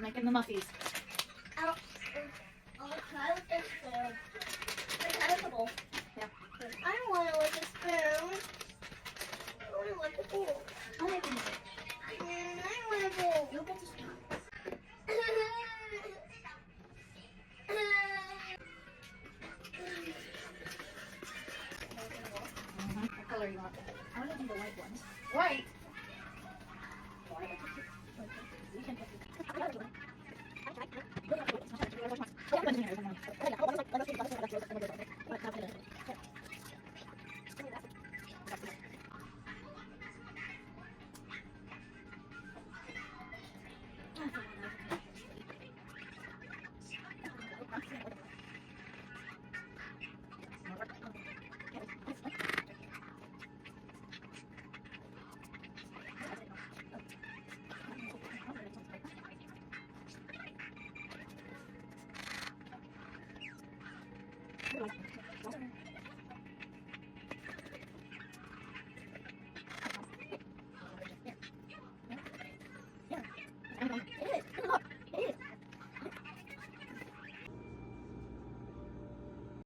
making the muffies. I'll try with this spoon. Wait, try with the bowl. Yeah. I don't want to with the spoon. I want to with the bowl. I'll make them. I want a bowl. You'll get the spoon. What color you want? I want to do the white ones. White? We can